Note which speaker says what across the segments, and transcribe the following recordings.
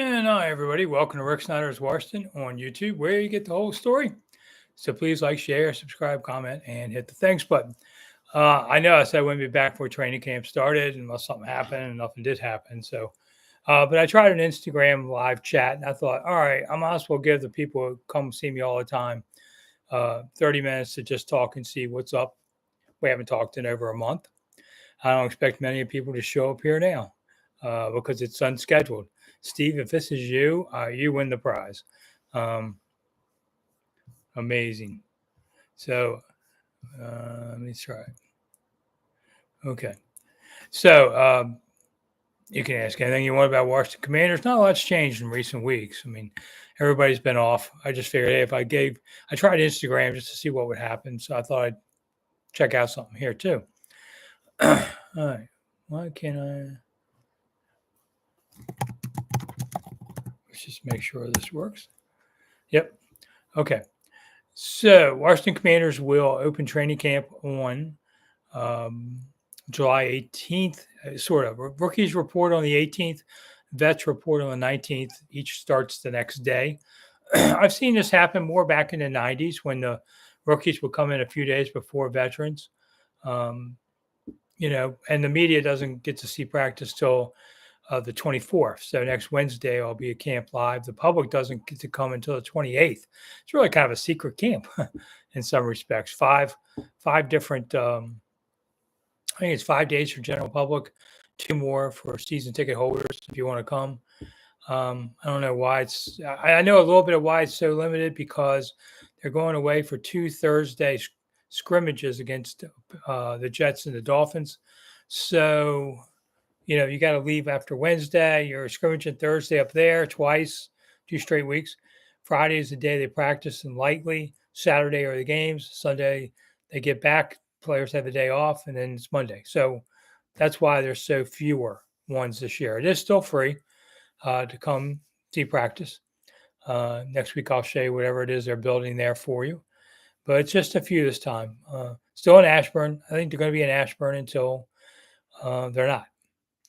Speaker 1: And hi, everybody. Welcome to Rick Snider's Washington on YouTube, where you get the whole story. So please like, share, subscribe, comment, and hit the thanks button. I know I said I wouldn't be back before training camp started unless something happened, and nothing did happen. But I tried an Instagram live chat, and I thought, all right, I might as well give the people who come see me all the time 30 minutes to just talk and see what's up. We haven't talked in over a month. I don't expect many people to show up here now because it's unscheduled. Steve, if this is you, you win the prize. Um, Amazing. So let me try. Okay. So you can ask anything you want about Washington Commanders. Not a lot's changed in recent weeks. I mean, everybody's been off. I just figured, hey, I tried Instagram just to see what would happen. So I thought I'd check out something here too. All right. Why can't I? Let's just make sure this works. Yep. Okay. So Washington Commanders will open training camp on July 18th, sort of. Rookies report on the 18th, vets report on the 19th. Each starts the next day. I've seen this happen more back in the 90s when the rookies would come in a few days before veterans. And the media doesn't get to see practice till the 24th. So next Wednesday, I'll be at camp live. The public doesn't get to come until the 28th. It's really kind of a secret camp in some respects. Five different, I think it's 5 days for general public, 2 more for season ticket holders if you want to come. I don't know why I know a little bit of why it's so limited because they're going away for 2 Thursday scrimmages against the Jets and the Dolphins. So, you got to leave after Wednesday. You're scrimmaging Thursday up there twice, 2 straight weeks. Friday is the day they practice and lightly. Saturday are the games. Sunday they get back. Players have the day off, and then it's Monday. So that's why there's so fewer ones this year. It is still free to come see practice. Next week I'll show you whatever it is they're building there for you. But it's just a few this time. Still in Ashburn. I think they're going to be in Ashburn until they're not.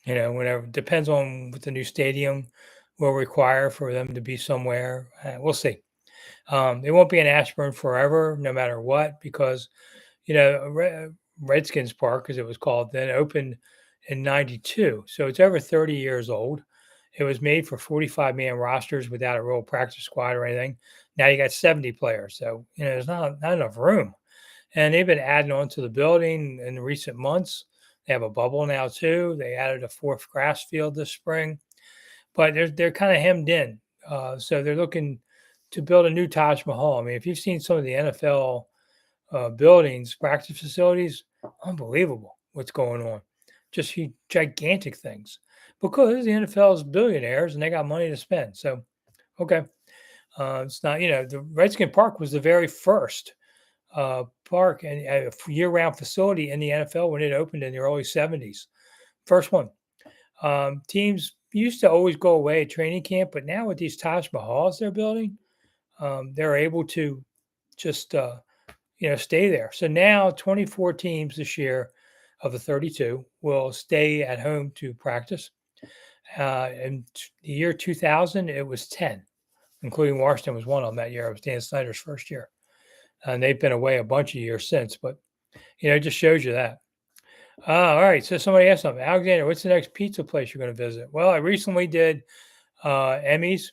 Speaker 1: Whenever depends on what the new stadium will require for them to be somewhere. We'll see. They won't be in Ashburn forever, no matter what, because Redskins Park, as it was called then, opened in '92, so it's over 30 years old. It was made for 45-man rosters without a real practice squad or anything. Now you got 70 players, so there's not enough room. And they've been adding on to the building in recent months. They have a bubble now too. They added a 4th grass field this spring, but they're kind of hemmed in. So they're looking to build a new Taj Mahal. I mean, if you've seen some of the NFL buildings, practice facilities, unbelievable what's going on. Just gigantic things because the NFL is billionaires and they got money to spend. So, okay. It's not, the Redskin Park was the very first park and a year-round facility in the NFL when it opened in the early 70s. First one. Teams used to always go away at training camp, but now with these Taj Mahals they're building, they're able to just stay there. So now 24 teams this year of the 32 will stay at home to practice. In the year 2000, it was 10, including Washington was one of them that year. It was Dan Snider's first year. And they've been away a bunch of years since, but, it just shows you that. All right. So somebody asked something. Alexander, what's the next pizza place you're going to visit? Well, I recently did Emmy's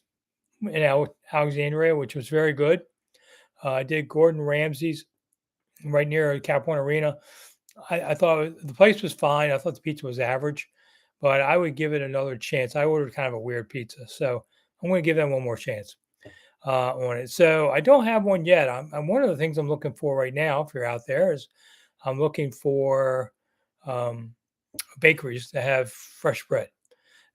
Speaker 1: in Alexandria, which was very good. I did Gordon Ramsay's right near Cap One Arena. I thought the place was fine. I thought the pizza was average, but I would give it another chance. I ordered kind of a weird pizza, so I'm going to give them one more chance on it. So I don't have one yet. I'm one of the things I'm looking for right now, if you're out there, is I'm looking for bakeries that have fresh bread,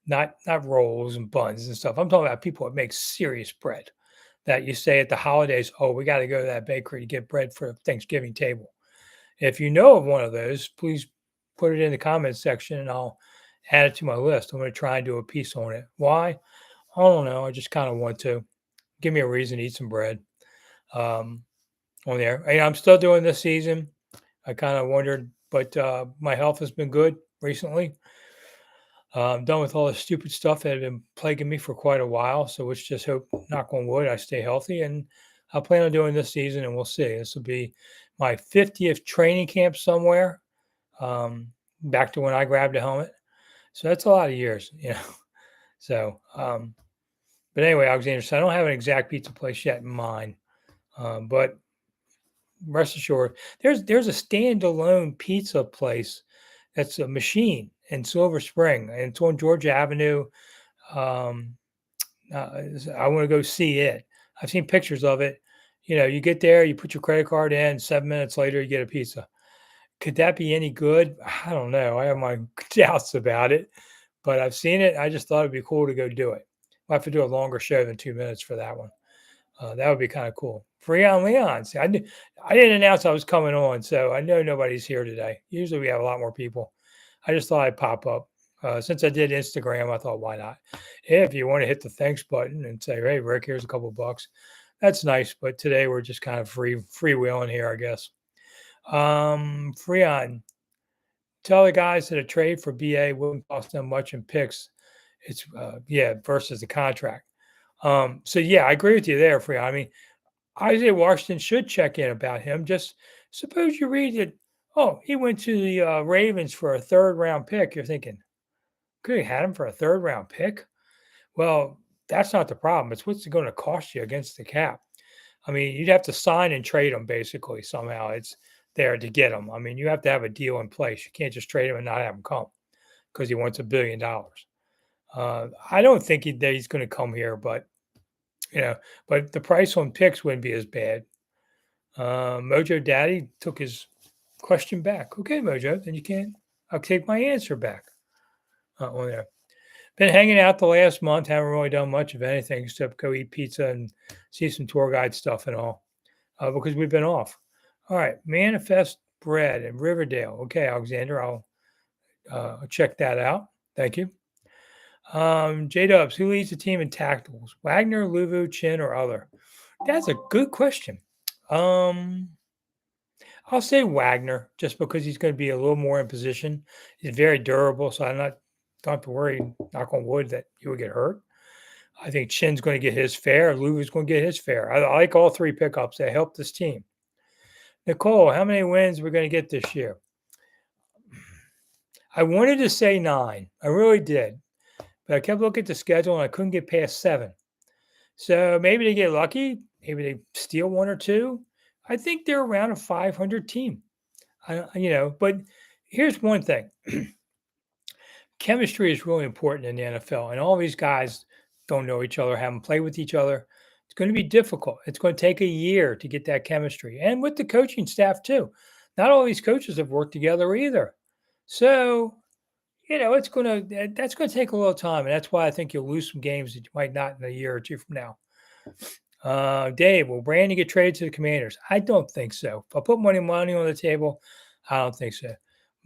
Speaker 1: not rolls and buns and stuff. I'm talking about people that make serious bread that you say at the holidays, oh, we got to go to that bakery to get bread for the Thanksgiving table. If you know of one of those, please put it in the comments section and I'll add it to my list. I'm going to try and do a piece on it. Why? I don't know. I just kind of want to. Give me a reason to eat some bread on there. And I'm still doing this season. I kind of wondered, but my health has been good recently. I'm done with all the stupid stuff that had been plaguing me for quite a while. So let's just hope, knock on wood, I stay healthy. And I plan on doing this season, and we'll see. This will be my 50th training camp somewhere, back to when I grabbed a helmet. So that's a lot of years, you know. So, but anyway, Alexander, so I don't have an exact pizza place yet in mind, but rest assured, there's a standalone pizza place that's a machine in Silver Spring, and it's on Georgia Avenue. Um, I want to go see it. I've seen pictures of it. You know, you get there, you put your credit card in, 7 minutes later, you get a pizza. Could that be any good? I don't know. I have my doubts about it, but I've seen it. I just thought it'd be cool to go do it. I'll have to do a longer show than 2 minutes for that one. That would be kind of cool. Freon Leon. See, I didn't announce I was coming on, so I know nobody's here today. Usually we have a lot more people. I just thought I'd pop up. Since I did Instagram, I thought, why not? If you want to hit the thanks button and say, hey, Rick, here's a couple of bucks. That's nice. But today we're just kind of freewheeling here, I guess. Freon, tell the guys that a trade for BA wouldn't cost them much in picks. It's versus the contract. So yeah, I agree with you there, Freon. I mean, Isaiah Washington should check in about him. Just suppose you read it. Oh, he went to the Ravens for a 3rd-round pick. You're thinking, could have had him for a 3rd-round pick? Well, that's not the problem. It's what's it going to cost you against the cap. I mean, you'd have to sign and trade him basically somehow. It's there to get him. I mean, you have to have a deal in place. You can't just trade him and not have him come because he wants $1 billion. I don't think that he's going to come here, but but the price on picks wouldn't be as bad. Mojo Daddy took his question back. Okay, Mojo, then you can't. I'll take my answer back. On there. Been hanging out the last month. Haven't really done much of anything except go eat pizza and see some tour guide stuff and all, because we've been off. All right, Manifest Bread in Riverdale. Okay, Alexander, I'll check that out. Thank you. J-Dubs, who leads the team in tackles? Wagner, Luvu, Chin, or other? That's a good question. I'll say Wagner just because he's going to be a little more in position. He's very durable, so don't have to worry, knock on wood, that he would get hurt. I think Chin's going to get his fair. Luvu's going to get his fair. I like all 3 pickups. They help this team. Nicole, how many wins we're going to get this year? I wanted to say 9. I really did. But I kept looking at the schedule and I couldn't get past 7. So maybe they get lucky. Maybe they steal 1 or 2. I think they're around a 500 team. But here's one thing. Chemistry is really important in the NFL, and all these guys don't know each other, haven't played with each other. It's going to be difficult. It's going to take a year to get that chemistry, and with the coaching staff too. Not all these coaches have worked together either. So, that's going to take a little time, and that's why I think you'll lose some games that you might not in a year or 2 from now. Dave, will Brandon get traded to the Commanders? I don't think so. If I put money on the table, I don't think so.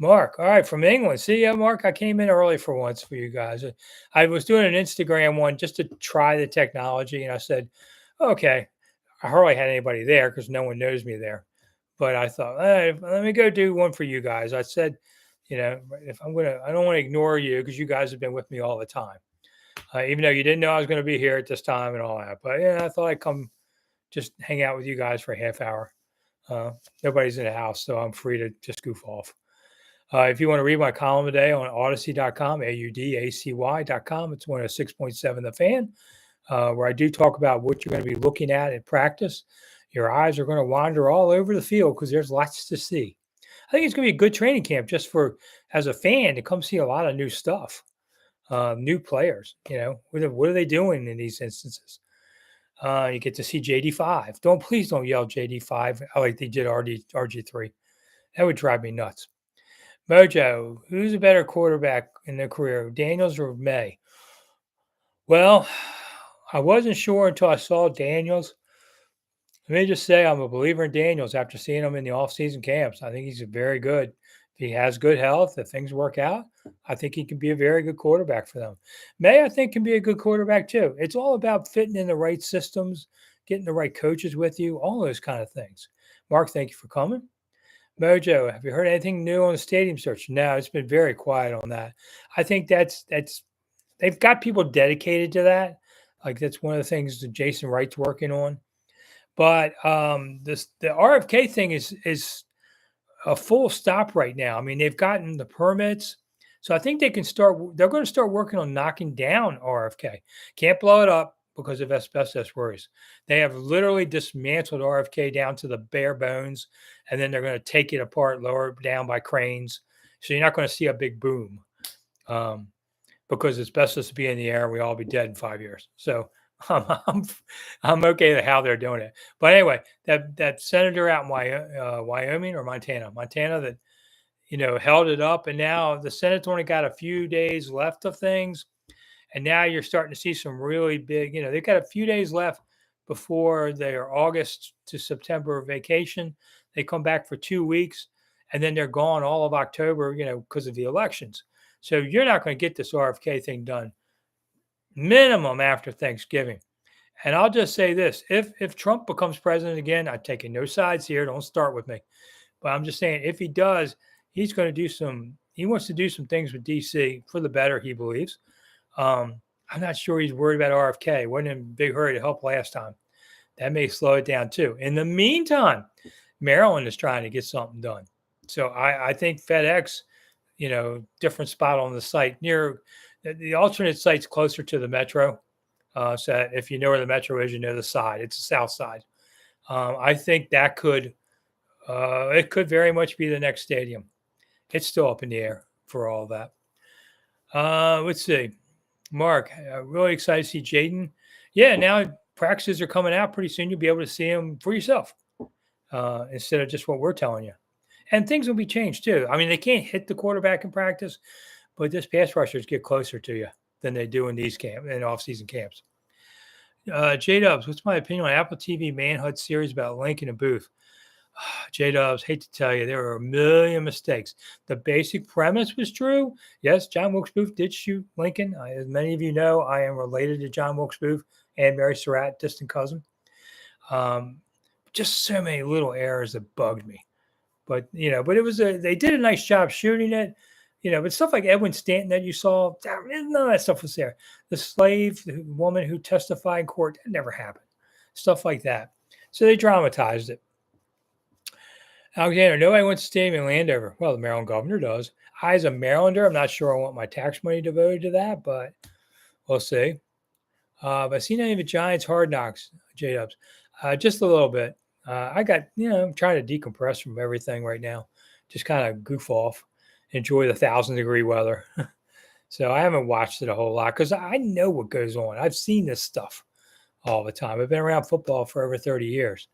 Speaker 1: Mark, all right, from England. See ya, Mark. I came in early for once for you guys. I was doing an Instagram one just to try the technology, and I said, okay. I hardly had anybody there because no one knows me there. But I thought, hey, let me go do one for you guys. I said, if I don't want to ignore you because you guys have been with me all the time. Even though you didn't know I was going to be here at this time and all that. But I thought I'd come just hang out with you guys for a half hour. Nobody's in the house, so I'm free to just goof off. If you want to read my column today on Audacy.com, AUDACY.com, it's 106.7 The Fan, where I do talk about what you're going to be looking at in practice. Your eyes are going to wander all over the field because there's lots to see. I think it's going to be a good training camp just as a fan, to come see a lot of new stuff, new players. What are they doing in these instances? You get to see JD5. Please don't yell JD5 like they did RG3. That would drive me nuts. Mojo, who's a better quarterback in their career, Daniels or May? Well, I wasn't sure until I saw Daniels. Let me just say I'm a believer in Daniels after seeing him in the off-season camps. I think he's very good. If he has good health, if things work out, I think he can be a very good quarterback for them. May, I think, can be a good quarterback too. It's all about fitting in the right systems, getting the right coaches with you, all those kind of things. Mark, thank you for coming. Mojo, have you heard anything new on the stadium search? No, it's been very quiet on that. I think that's they've got people dedicated to that. Like that's one of the things that Jason Wright's working on. But this the RFK thing is a full stop right now. I mean, they've gotten the permits. So I think they can start, they're going to start working on knocking down RFK. Can't blow it up because of asbestos worries. They have literally dismantled RFK down to the bare bones, and then they're going to take it apart, lower it down by cranes. So you're not going to see a big boom um, because asbestos will be in the air. We all be dead in 5 years. So I'm, I'm okay with how they're doing it. But anyway, that senator out in Wyoming or Montana that held it up, and now the Senate's only got a few days left of things, and now you're starting to see some really big. They've got a few days left before their August to September vacation. They come back for 2 weeks, and then they're gone all of October. Because of the elections. So you're not going to get this RFK thing done minimum after Thanksgiving. And I'll just say this: if Trump becomes president again, I'm taking no sides here. Don't start with me. But I'm just saying, if he does, he's going to do he wants to do some things with D.C. for the better, he believes. I'm not sure he's worried about RFK. Wasn't in a big hurry to help last time. That may slow it down too. In the meantime, Maryland is trying to get something done. So I think FedEx, different spot on the site near the alternate site's closer to the metro. So that if you know where the metro is, you know the side. It's the south side. I think that it could very much be the next stadium. It's still up in the air for all that. Let's see. Mark, really excited to see Jaden. Yeah, now practices are coming out pretty soon. You'll be able to see them for yourself instead of just what we're telling you. And things will be changed too. I mean, they can't hit the quarterback in practice, but this pass rushers get closer to you than they do in these off-season camps. J-Dubs, what's my opinion on Apple TV Manhunt series about Lincoln and Booth? J-Dubs, hate to tell you, there were a million mistakes. The basic premise was true. Yes, John Wilkes Booth did shoot Lincoln. As many of you know, I am related to John Wilkes Booth and Mary Surratt, distant cousin. Just so many little errors that bugged me. But it was they did a nice job shooting it. But stuff like Edwin Stanton that you saw, none of that stuff was there. The slave woman who testified in court, that never happened. Stuff like that. So they dramatized it. Alexander, nobody wants to stay in Landover. Well, the Maryland governor does. I, as a Marylander, I'm not sure I want my tax money devoted to that, but we'll see. Have I seen any of the Giants Hard Knocks, J-Dubs? Just a little bit. I got, I'm trying to decompress from everything right now. Just kind of goof off, enjoy the 1,000-degree weather. So I haven't watched it a whole lot because I know what goes on. I've seen this stuff all the time. I've been around football for over 30 years.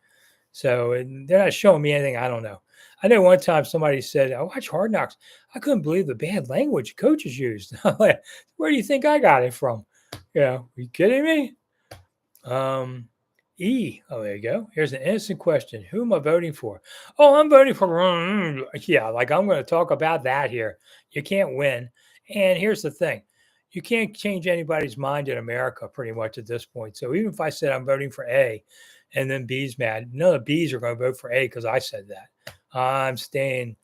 Speaker 1: So they're not showing me anything I don't know. I know one time somebody said, I watch Hard Knocks. I couldn't believe the bad language coaches used. Where do you think I got it from? Are you kidding me? Oh, there you go. Here's an innocent question. Who am I voting for? Oh, I'm voting for, yeah, like I'm going to talk about that here. You can't win. And here's the thing. You can't change anybody's mind in America pretty much at this point. So even if I said I'm voting for A and then B's mad, none of the B's are going to vote for A because I said that. I'm staying.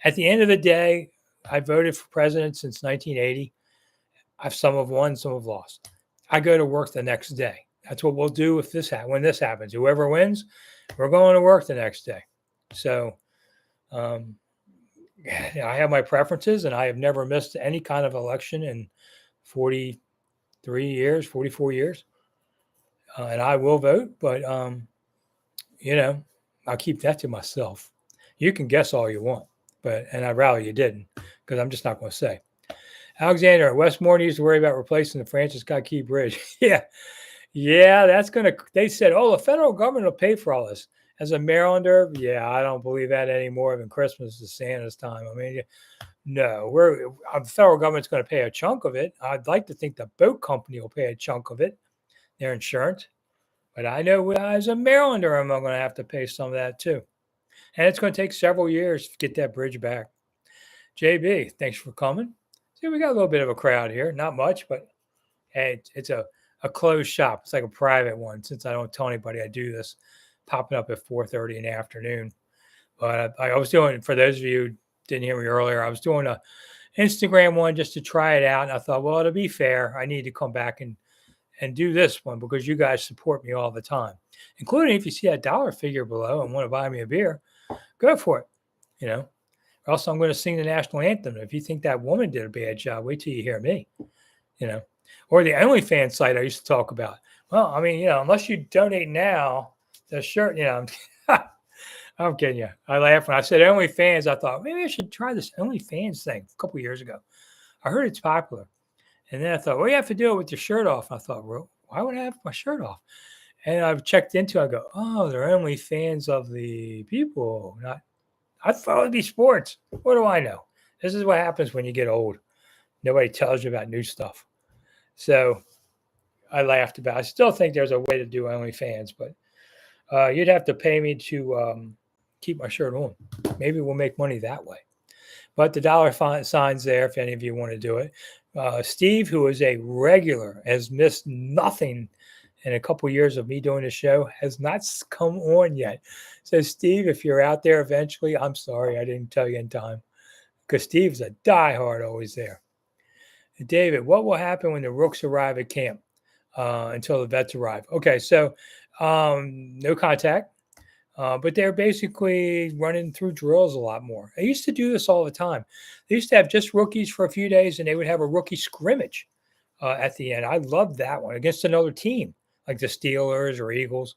Speaker 1: At the end of the day, I voted for president since 1980. Some have won, some have lost. I go to work the next day. That's what we'll do when this happens. Whoever wins, we're going to work the next day. So I have my preferences, and I have never missed any kind of election in 43 years, 44 years. And I will vote, but, I'll keep that to myself. You can guess all you want, and I'd rather you didn't because I'm just not going to say. Alexander, Westmore needs to worry about replacing the Francis Scott Key Bridge. Yeah, that's going to, they said, the federal government will pay for all this. As a Marylander, I don't believe that anymore. Even Christmas is Santa's time. I mean, no, the federal government's going to pay a chunk of it. I'd like to think the boat company will pay a chunk of it, their insurance. But I know as a Marylander, I'm going to have to pay some of that too. And it's going to take several years to get that bridge back. JB, thanks for coming. See, we got a little bit of a crowd here. Not much, but hey, it's a closed shop. It's like a private one since I don't tell anybody I do this, popping up at 4:30 in the afternoon. But I was doing, for those of you who didn't hear me earlier, I was doing a Instagram one just to try it out. And I thought, well, to be fair, I need to come back and do this one because you guys support me all the time, including if you see that dollar figure below and want to buy me a beer, go for it, you know, or else I'm going to sing the national anthem. If you think that woman did a bad job, wait till you hear me, you know, or the OnlyFans site I used to talk about. Well, I mean, unless you donate now, the shirt, I'm kidding you. I laughed when I said OnlyFans. I thought maybe I should try this OnlyFans thing a couple of years ago. I heard it's popular. And then I thought, well, you have to do it with your shirt off. I thought, well, why would I have my shirt off? And I've checked into it. I go, oh, they're only fans of the people. Not, I thought it'd be sports. What do I know? This is what happens when you get old. Nobody tells you about new stuff. So I laughed about it. I still think there's a way to do OnlyFans, but you'd have to pay me to keep my shirt on. Maybe we'll make money that way. But the dollar sign's there if any of you want to do it. Steve, who is a regular, has missed nothing in a couple of years of me doing the show, has not come on yet. So, Steve, if you're out there eventually, I'm sorry I didn't tell you in time because Steve's a diehard always there. David, what will happen when the Rooks arrive at camp until the vets arrive? Okay, so no contact. But they're basically running through drills a lot more. They used to do this all the time. They used to have just rookies for a few days, and they would have a rookie scrimmage at the end. I loved that one against another team, like the Steelers or Eagles.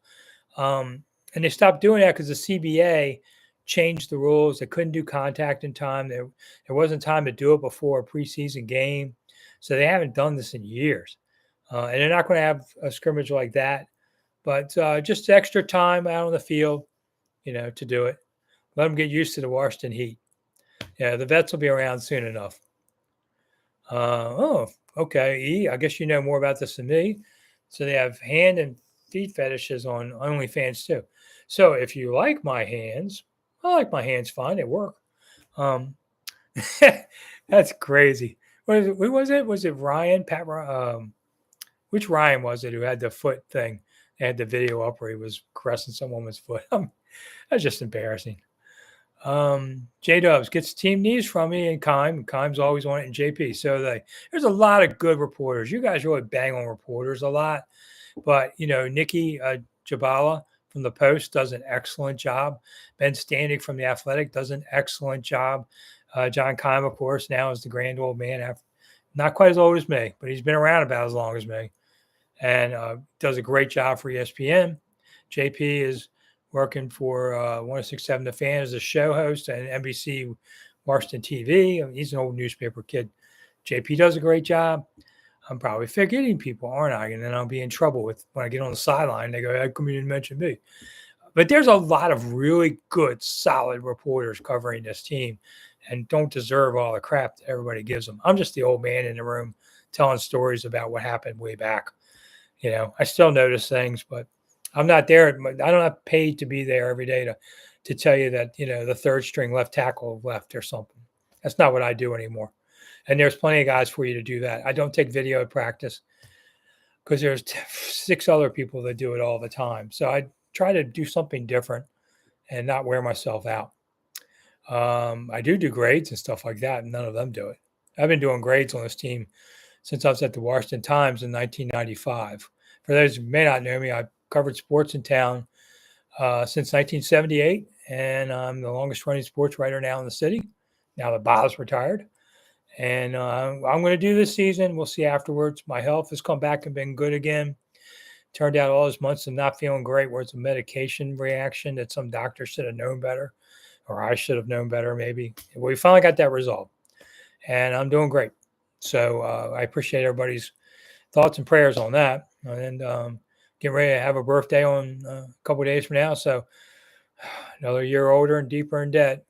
Speaker 1: And they stopped doing that because the CBA changed the rules. They couldn't do contact in time. There wasn't time to do it before a preseason game. So they haven't done this in years. And they're not going to have a scrimmage like that. But just extra time out on the field, to do it. Let them get used to the Washington heat. Yeah, the vets will be around soon enough. Okay. E, I guess you know more about this than me. So they have hand and feet fetishes on OnlyFans too. So if you like my hands, I like my hands fine. They work. That's crazy. Who was it? Was it Ryan? Which Ryan was it who had the foot thing? They had the video up where he was caressing some woman's foot. That's just embarrassing. J-Dubs gets team news from me and Kime. Kime's always on it in JP. So there's a lot of good reporters. You guys really bang on reporters a lot. But, Nikki Jabala from the Post does an excellent job. Ben Standig from The Athletic does an excellent job. John Kime, of course, now is the grand old man. Not quite as old as me, but he's been around about as long as me. And does a great job for ESPN. JP is working for 1067 The Fan as a show host and NBC Washington TV. He's an old newspaper kid. JP does a great job. I'm probably forgetting people, aren't I? And then I'll be in trouble when I get on the sideline. They go, how come you didn't mention me? But there's a lot of really good, solid reporters covering this team and don't deserve all the crap that everybody gives them. I'm just the old man in the room telling stories about what happened way back. I still notice things, but I'm not there. I don't have paid to be there every day to tell you that, the third string left tackle left or something. That's not what I do anymore. And there's plenty of guys for you to do that. I don't take video at practice because there's 6 other people that do it all the time. So I try to do something different and not wear myself out. I do grades and stuff like that, and none of them do it. I've been doing grades on this team since I was at the Washington Times in 1995. For those who may not know me, I've covered sports in town since 1978, and I'm the longest running sports writer now in the city. Now that Bob's retired. And I'm going to do this season. We'll see afterwards. My health has come back and been good again. Turned out all those months of not feeling great where it's a medication reaction that some doctor should have known better, or I should have known better maybe. We finally got that resolved, and I'm doing great. So I appreciate everybody's thoughts and prayers on that. And getting ready to have a birthday on a couple of days from now. So another year older and deeper in debt.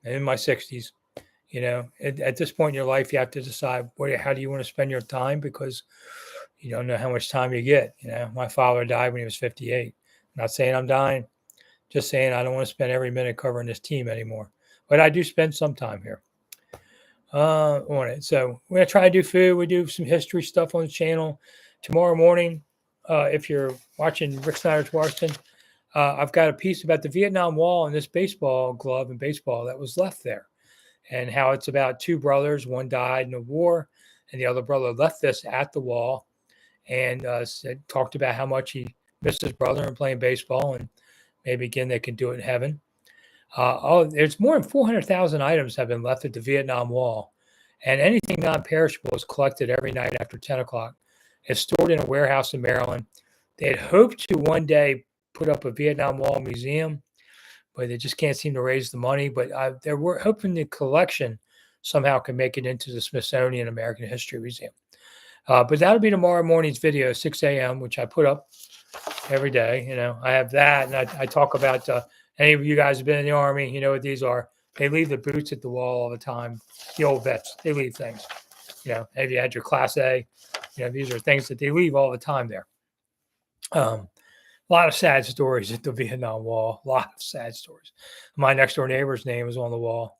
Speaker 1: In my 60s. At this point in your life, you have to decide how do you want to spend your time because you don't know how much time you get. My father died when he was 58. I'm not saying I'm dying, just saying I don't want to spend every minute covering this team anymore. But I do spend some time here on it. So we're going to try to do food. We do some history stuff on the channel. Tomorrow morning, if you're watching Rick Snider's Washington, I've got a piece about the Vietnam Wall and this baseball glove and baseball that was left there, and how it's about two brothers. One died in the war, and the other brother left this at the wall, and talked about how much he missed his brother and playing baseball, and maybe again they can do it in heaven. There's more than 400,000 items have been left at the Vietnam Wall, and anything non-perishable is collected every night after 10 o'clock. It's stored in a warehouse in Maryland. They had hoped to one day put up a Vietnam Wall museum, but they just can't seem to raise the money. But they're hoping the collection somehow can make it into the Smithsonian American History Museum. But that'll be tomorrow morning's video, 6 a.m., which I put up every day. I have that, and I talk about any of you guys have been in the Army, you know what these are. They leave the boots at the wall all the time. The old vets, they leave things. If you had your Class A, these are things that they leave all the time there. A lot of sad stories at the Vietnam Wall. A lot of sad stories. My next door neighbor's name is on the wall,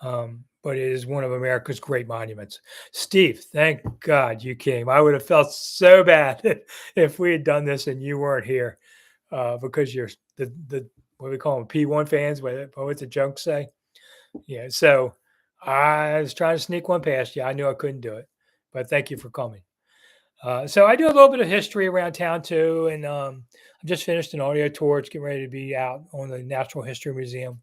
Speaker 1: but it is one of America's great monuments. Steve, thank God you came. I would have felt so bad if we had done this and you weren't here, because you're the what do we call them, P1 fans? What's the junk say? Yeah. So I was trying to sneak one past you. I knew I couldn't do it, but thank you for coming. So I do a little bit of history around town too, and I just finished an audio tour. It's getting ready to be out on the Natural History Museum.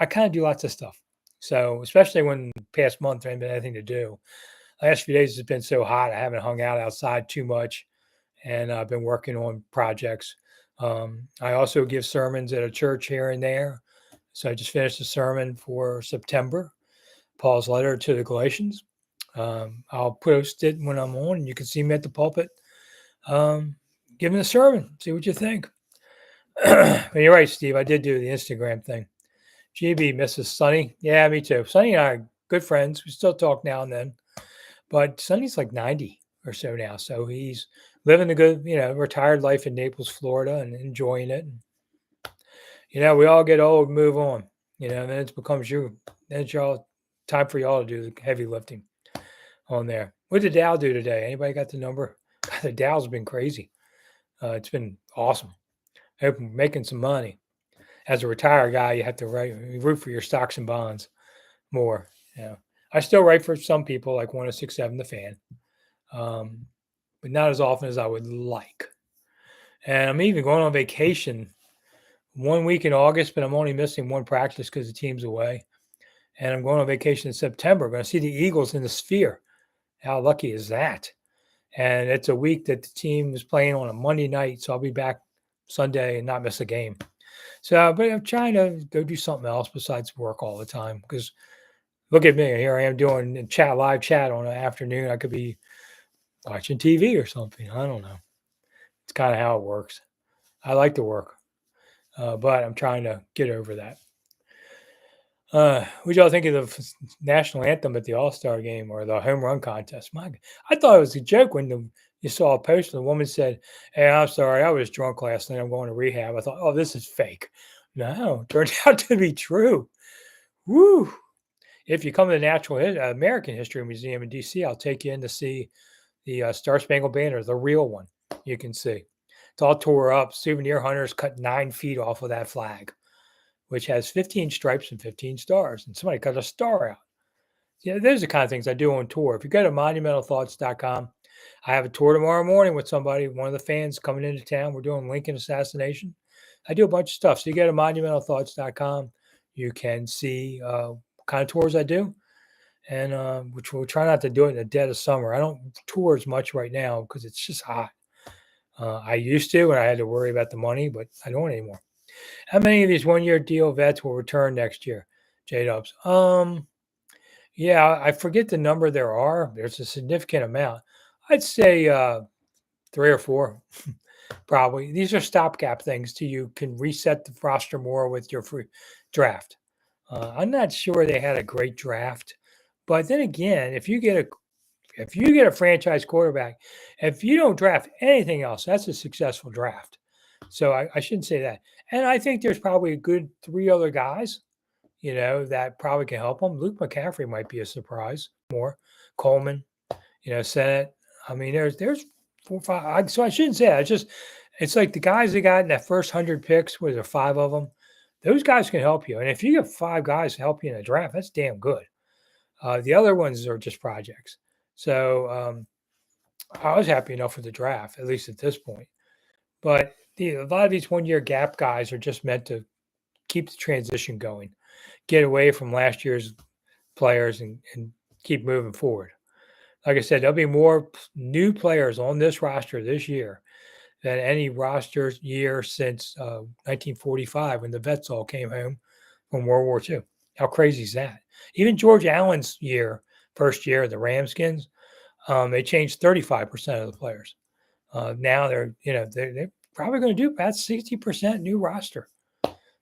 Speaker 1: I kind of do lots of stuff. So especially when the past month there ain't been anything to do. Last few days has been so hot. I haven't hung out outside too much, and I've been working on projects. I also give sermons at a church here and there. So I just finished a sermon for September, Paul's letter to the Galatians. I'll post it when I'm on, and you can see me at the pulpit giving a sermon. See what you think. But you're right, Steve. I did do the Instagram thing. GB misses Sonny. Yeah, me too. Sonny and I are good friends. We still talk now and then. But Sonny's like 90 or so now. So he's living a good, retired life in Naples, Florida, and enjoying it. And, we all get old, move on. And then it becomes you. Then it's time for y'all to do the heavy lifting on there. What did Dow do today? Anybody got the number? The Dow's been crazy. It's been awesome. Making some money. As a retired guy, you have to root for your stocks and bonds more. I still write for some people like 1067 The Fan, but not as often as I would like. And I'm even going on vacation 1 week in August, but I'm only missing one practice because the team's away. And I'm going on vacation in September. I'm going to see the Eagles in the Sphere. How lucky is that? And it's a week that the team is playing on a Monday night, so I'll be back Sunday and not miss a game. So, but I'm trying to go do something else besides work all the time, because look at me. Here I am doing live chat on an afternoon. I could be watching TV or something. I don't know. It's kind of how it works. I like to work, but I'm trying to get over that. What y'all think of the national anthem at the All-Star game or the home run contest? I thought it was a joke when you saw a post and the woman said, "Hey, I'm sorry, I was drunk last night. I'm going to rehab." I thought, "Oh, this is fake." No, it turned out to be true. Woo! If you come to the American History Museum in D.C., I'll take you in to see the Star Spangled Banner, the real one. You can see it's all tore up. Souvenir hunters cut 9 feet off of that flag, which has 15 stripes and 15 stars, and somebody cut a star out. Those are the kind of things I do on tour. If you go to monumentalthoughts.com, I have a tour tomorrow morning with somebody, one of the fans coming into town. We're doing Lincoln assassination. I do a bunch of stuff. So you go to monumentalthoughts.com. You can see what kind of tours I do, and which we'll try not to do it in the dead of summer. I don't tour as much right now because it's just hot. I used to, and I had to worry about the money, but I don't anymore. How many of these 1-year deal vets will return next year? J-Dubs. Yeah, I forget the number there are. There's a significant amount. I'd say 3 or 4, probably. These are stopgap things till you can reset the roster more with your free draft. I'm not sure they had a great draft, but then again, if you get a franchise quarterback, if you don't draft anything else, that's a successful draft. So I shouldn't say that. And I think there's probably a good 3 other guys, that probably can help them. Luke McCaffrey might be a surprise more. Coleman, Senate. I mean, there's 4 or 5. So I shouldn't say that. It's just It's like the guys they got in that first 100 picks, where there are 5 of them, those guys can help you. And if you get 5 guys to help you in a draft, that's damn good. The other ones are just projects. So I was happy enough with the draft, at least at this point. But a lot of these 1-year gap guys are just meant to keep the transition going, get away from last year's players and keep moving forward. Like I said, there'll be more new players on this roster this year than any roster year since 1945 when the vets all came home from World War II. How crazy is that? Even George Allen's year, first year, the Ramskins, they changed 35% of the players. Now they're probably going to do about 60% new roster,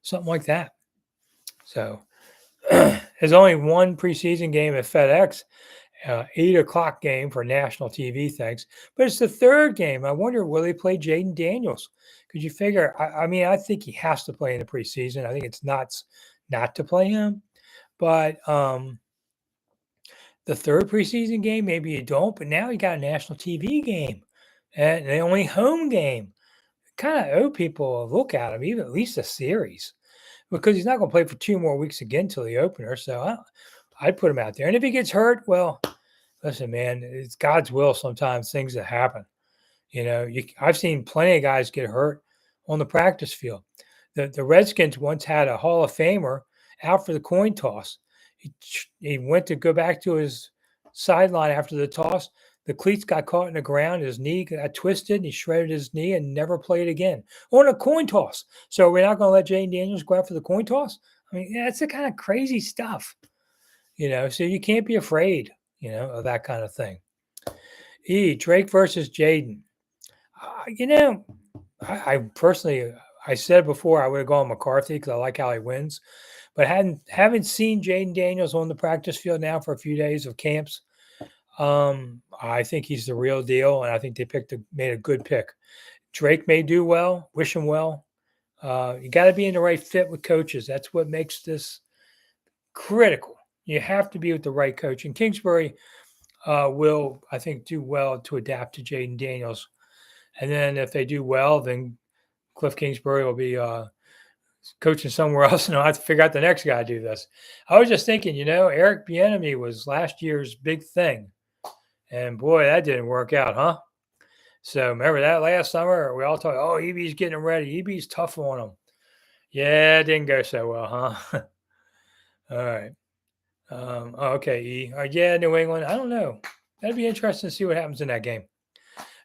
Speaker 1: something like that. So there's only one preseason game at FedEx, 8 o'clock game for national TV, thanks. But it's the third game. I wonder, will they play Jaden Daniels? Because you figure, I mean, I think he has to play in the preseason. I think it's nuts not to play him. But the third preseason game, maybe you don't. But now you got a national TV game and the only home game. Kind of owe people a look at him, even at least a series, because he's not going to play for 2 more weeks again till the opener. So I'd put him out there. And if he gets hurt, well, listen, man, it's God's will sometimes, things that happen. I've seen plenty of guys get hurt on the practice field. The Redskins once had a Hall of Famer out for the coin toss. He went to go back to his sideline after the toss. The cleats got caught in the ground. His knee got twisted. And he shredded his knee and never played again on a coin toss. So we're not going to let Jaden Daniels go out for the coin toss? I mean, that's the kind of crazy stuff, so you can't be afraid, of that kind of thing. Drake versus Jaden. I personally, I said before I would have gone McCarthy because I like how he wins, but haven't seen Jaden Daniels on the practice field now for a few days of camps. I think he's the real deal, and I think they made a good pick. Drake may do well. Wish him well. You got to be in the right fit with coaches. That's what makes this critical. You have to be with the right coach. And Kingsbury will, I think, do well to adapt to Jaden Daniels. And then if they do well, then Cliff Kingsbury will be coaching somewhere else, and I'll have to figure out the next guy to do this. I was just thinking, Eric Bieniemy was last year's big thing. And boy, that didn't work out, huh? So remember that last summer? We all talked, oh, EB's getting him ready. EB's tough on him. Yeah, it didn't go so well, huh? All right. Okay, E. Yeah, New England. I don't know. That'd be interesting to see what happens in that game.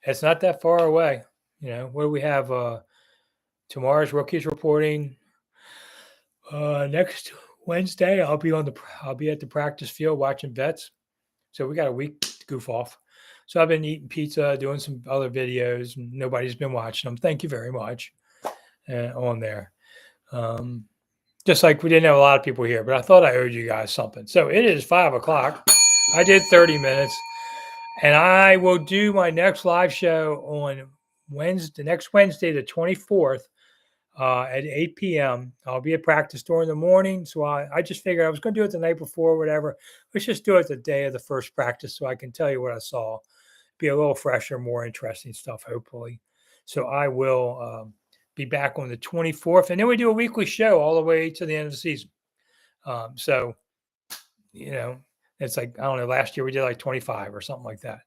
Speaker 1: It's not that far away. What do we have? Tomorrow's rookies reporting. Next Wednesday, I'll be at the practice field watching vets. So we got a week to goof off. So I've been eating pizza, doing some other videos. Nobody's been watching them. Thank you very much on there. Just like we didn't have a lot of people here, but I thought I owed you guys something. So it is 5 o'clock. I did 30 minutes. And I will do my next live show on next Wednesday, the 24th, at 8 p.m. I'll be at practice during the morning. So I just figured I was going to do it the night before, whatever. Let's just do it the day of the first practice so I can tell you what I saw. Be a little fresher, more interesting stuff, hopefully. So I will be back on the 24th. And then we do a weekly show all the way to the end of the season. It's like, I don't know, last year we did like 25 or something like that.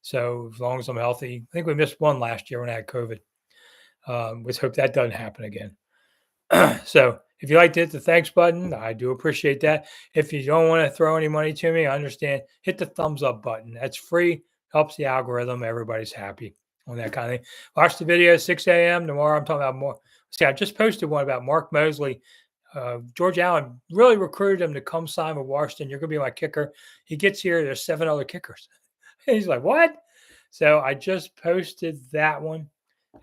Speaker 1: So as long as I'm healthy, I think we missed one last year when I had COVID. Let's hope that doesn't happen again. So if you like to hit the thanks button, I do appreciate that. If you don't want to throw any money to me, I understand. Hit the thumbs up button. That's free. Helps the algorithm. Everybody's happy on that kind of thing. Watch the video 6 a.m. tomorrow. I'm talking about more. See, I just posted one about Mark Mosley. George Allen really recruited him to come sign with Washington. You're going to be my kicker. He gets here. There's 7 other kickers. And he's like, what? So I just posted that one.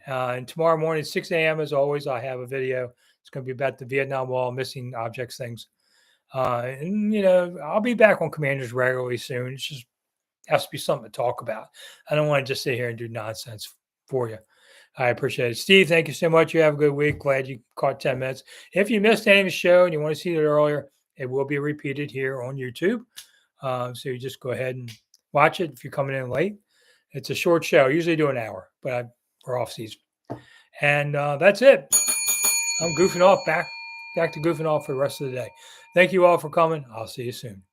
Speaker 1: And tomorrow morning, 6 a.m. as always, I have a video. It's going to be about the Vietnam Wall, missing objects, things. And I'll be back on Commanders regularly soon. It just has to be something to talk about. I don't want to just sit here and do nonsense for you. I appreciate it. Steve, thank you so much. You have a good week. Glad you caught 10 minutes. If you missed any of the show and you want to see it earlier, it will be repeated here on YouTube. So you just go ahead and watch it if you're coming in late. It's a short show. I usually do an hour, but we're off season. And that's it. I'm goofing off back to goofing off for the rest of the day. Thank you all for coming. I'll see you soon.